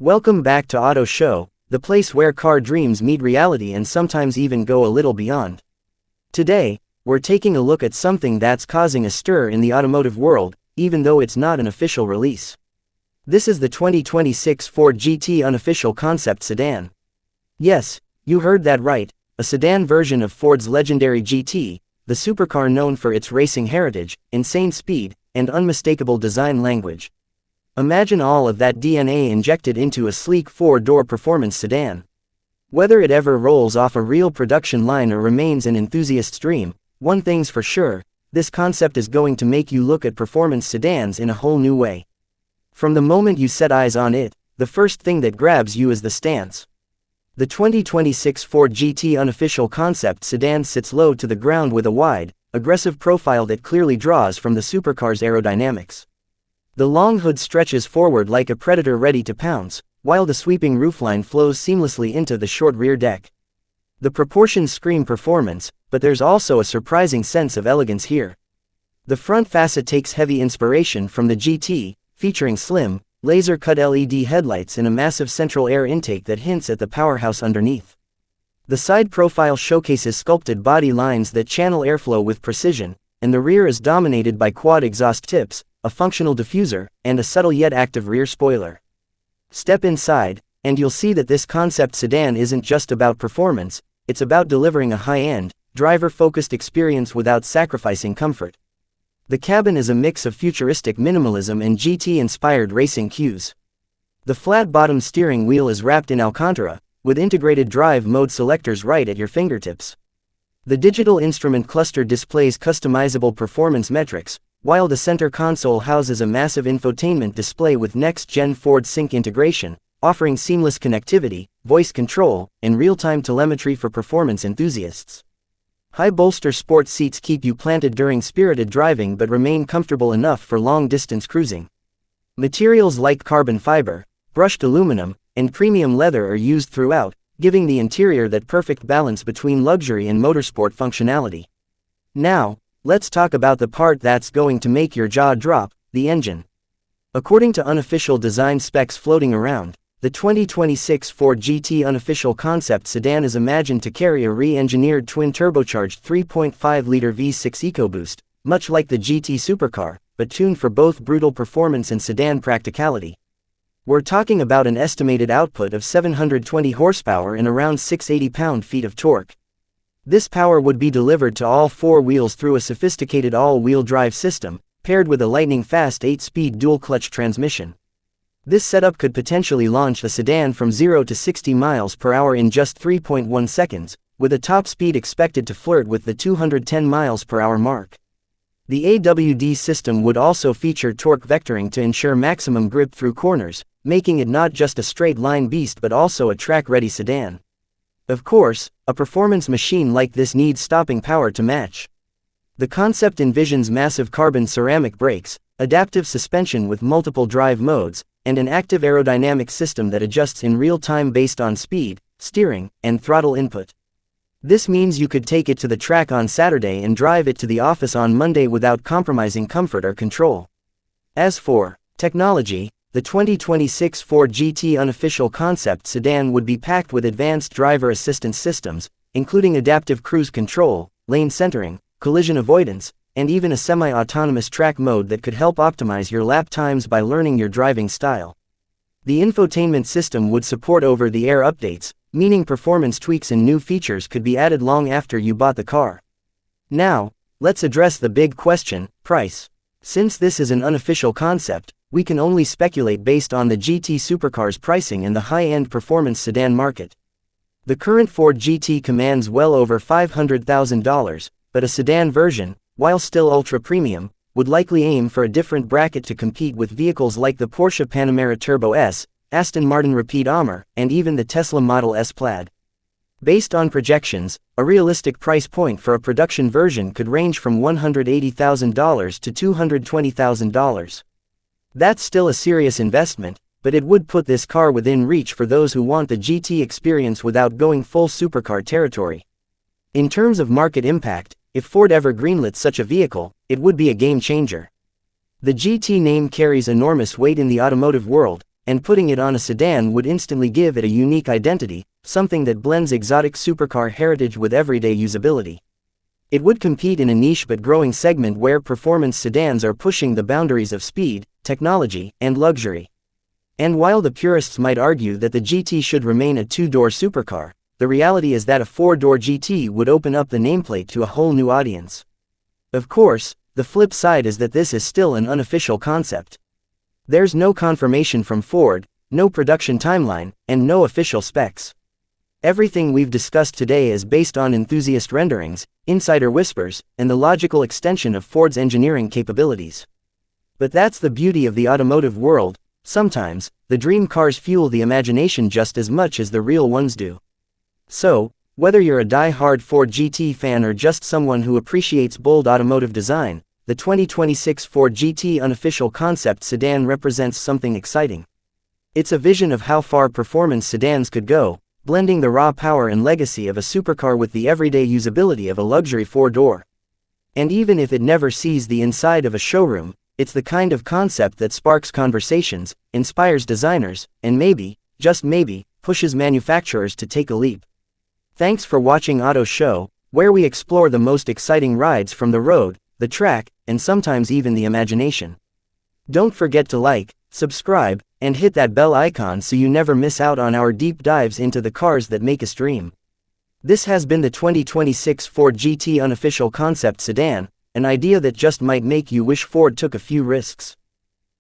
Welcome back to Auto Show, the place where car dreams meet reality and sometimes even go a little beyond. Today, we're taking a look at something that's causing a stir in the automotive world, even though it's not an official release. This is the 2026 Ford GT Unofficial Concept Sedan. Yes, you heard that right, a sedan version of Ford's legendary GT, the supercar known for its racing heritage, insane speed, and unmistakable design language. Imagine all of that DNA injected into a sleek four-door performance sedan. Whether it ever rolls off a real production line or remains an enthusiast's dream, one thing's for sure, this concept is going to make you look at performance sedans in a whole new way. From the moment you set eyes on it, the first thing that grabs you is the stance. The 2026 Ford GT Unofficial Concept Sedan sits low to the ground with a wide, aggressive profile that clearly draws from the supercar's aerodynamics. The long hood stretches forward like a predator ready to pounce, while the sweeping roofline flows seamlessly into the short rear deck. The proportions scream performance, but there's also a surprising sense of elegance here. The front facet takes heavy inspiration from the GT, featuring slim, laser-cut LED headlights and a massive central air intake that hints at the powerhouse underneath. The side profile showcases sculpted body lines that channel airflow with precision, and the rear is dominated by quad exhaust tips, a functional diffuser, and a subtle yet active rear spoiler. Step inside, and you'll see that this concept sedan isn't just about performance, it's about delivering a high-end, driver-focused experience without sacrificing comfort. The cabin is a mix of futuristic minimalism and GT-inspired racing cues. The flat-bottom steering wheel is wrapped in Alcantara, with integrated drive mode selectors right at your fingertips. The digital instrument cluster displays customizable performance metrics, while the center console houses a massive infotainment display with next-gen Ford Sync integration, offering seamless connectivity, voice control, and real-time telemetry for performance enthusiasts. High-bolster sport seats keep you planted during spirited driving but remain comfortable enough for long-distance cruising. Materials like carbon fiber, brushed aluminum, and premium leather are used throughout, giving the interior that perfect balance between luxury and motorsport functionality. Now, let's talk about the part that's going to make your jaw drop, the engine. According to unofficial design specs floating around, the 2026 Ford GT Unofficial Concept Sedan is imagined to carry a re-engineered twin-turbocharged 3.5-liter V6 EcoBoost, much like the GT Supercar, but tuned for both brutal performance and sedan practicality. We're talking about an estimated output of 720 horsepower and around 680 pound-feet of torque. This power would be delivered to all four wheels through a sophisticated all-wheel drive system, paired with a lightning-fast 8-speed dual-clutch transmission. This setup could potentially launch the sedan from 0 to 60 miles per hour in just 3.1 seconds, with a top speed expected to flirt with the 210 miles per hour mark. The AWD system would also feature torque vectoring to ensure maximum grip through corners, making it not just a straight-line beast but also a track-ready sedan. Of course, a performance machine like this needs stopping power to match. The concept envisions massive carbon ceramic brakes, adaptive suspension with multiple drive modes, and an active aerodynamic system that adjusts in real time based on speed, steering, and throttle input. This means you could take it to the track on Saturday and drive it to the office on Monday without compromising comfort or control. As for technology, the 2026 Ford GT Unofficial Concept Sedan would be packed with advanced driver assistance systems, including adaptive cruise control, lane centering, collision avoidance, and even a semi-autonomous track mode that could help optimize your lap times by learning your driving style. The infotainment system would support over-the-air updates, meaning performance tweaks and new features could be added long after you bought the car. Now, let's address the big question, price. Since this is an unofficial concept, we can only speculate based on the GT Supercar's pricing in the high-end performance sedan market. The current Ford GT commands well over $500,000, but a sedan version, while still ultra-premium, would likely aim for a different bracket to compete with vehicles like the Porsche Panamera Turbo S, Aston Martin Rapide Hummer, and even the Tesla Model S Plaid. Based on projections, a realistic price point for a production version could range from $180,000 to $220,000. That's still a serious investment, but it would put this car within reach for those who want the GT experience without going full supercar territory. In terms of market impact, if Ford ever greenlit such a vehicle, it would be a game changer. The GT name carries enormous weight in the automotive world, and putting it on a sedan would instantly give it a unique identity, something that blends exotic supercar heritage with everyday usability. It would compete in a niche but growing segment where performance sedans are pushing the boundaries of speed, technology, and luxury. And while the purists might argue that the GT should remain a two-door supercar, the reality is that a four-door GT would open up the nameplate to a whole new audience. Of course, the flip side is that this is still an unofficial concept. There's no confirmation from Ford, no production timeline, and no official specs. Everything we've discussed today is based on enthusiast renderings, insider whispers, and the logical extension of Ford's engineering capabilities. But that's the beauty of the automotive world. Sometimes, the dream cars fuel the imagination just as much as the real ones do. So, whether you're a die-hard Ford GT fan or just someone who appreciates bold automotive design, the 2026 Ford GT Unofficial Concept Sedan represents something exciting. It's a vision of how far performance sedans could go, blending the raw power and legacy of a supercar with the everyday usability of a luxury four-door. And even if it never sees the inside of a showroom, it's the kind of concept that sparks conversations, inspires designers, and maybe, just maybe, pushes manufacturers to take a leap. Thanks for watching Auto Show, where we explore the most exciting rides from the road, the track, and sometimes even the imagination. Don't forget to like, subscribe, and hit that bell icon so you never miss out on our deep dives into the cars that make us dream. This has been the 2026 Ford GT Unofficial Concept Sedan, an idea that just might make you wish Ford took a few risks.